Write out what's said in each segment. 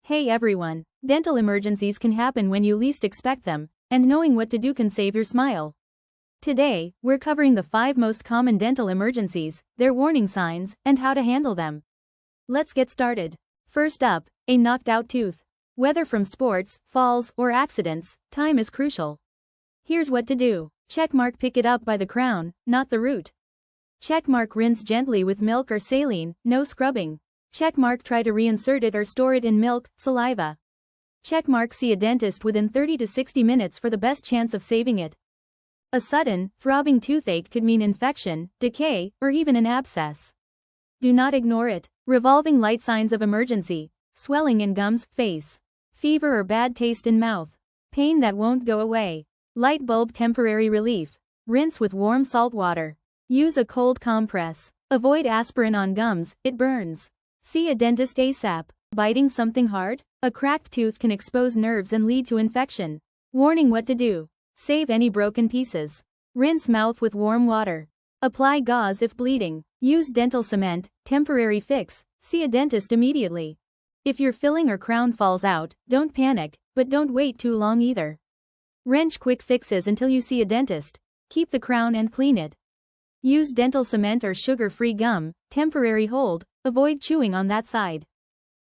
Hey everyone, dental emergencies can happen when you least expect them, and knowing what to do can save your smile. Today, we're covering the 5 most common dental emergencies, their warning signs, and how to handle them. Let's get started. First up, a knocked out tooth. Whether from sports, falls, or accidents, time is crucial. Here's what to do. Checkmark, pick it up by the crown, not the root. Checkmark, rinse gently with milk or saline, no scrubbing. Checkmark, try to reinsert it or store it in milk, saliva. Checkmark, see a dentist within 30 to 60 minutes for the best chance of saving it. A sudden, throbbing toothache could mean infection, decay, or even an abscess. Do not ignore it. Revolving light, signs of emergency. Swelling in gums, face. Fever or bad taste in mouth. Pain that won't go away. Light bulb, temporary relief. Rinse with warm salt water. Use a cold compress. Avoid aspirin on gums, it burns. See a dentist ASAP. Biting something hard? A cracked tooth can expose nerves and lead to infection. Warning, what to do. Save any broken pieces. Rinse mouth with warm water. Apply gauze if bleeding. Use dental cement, temporary fix. See a dentist immediately. If your filling or crown falls out, don't panic, but don't wait too long either. Wrench, quick fixes until you see a dentist. Keep the crown and clean it. Use dental cement or sugar-free gum, temporary hold, avoid chewing on that side.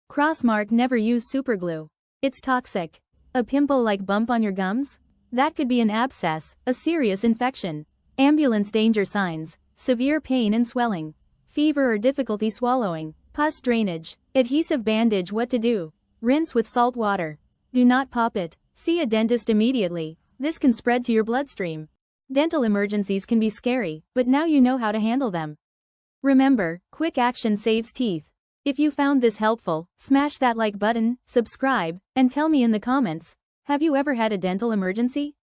Crossmark, never use superglue. It's toxic. A pimple-like bump on your gums? That could be an abscess, a serious infection. Ambulance, danger signs, severe pain and swelling. Fever or difficulty swallowing. Pus, drainage. Adhesive bandage, what to do. Rinse with salt water. Do not pop it. See a dentist immediately. This can spread to your bloodstream. Dental emergencies can be scary, but now you know how to handle them. Remember, quick action saves teeth. If you found this helpful, smash that like button, subscribe, and tell me in the comments, have you ever had a dental emergency?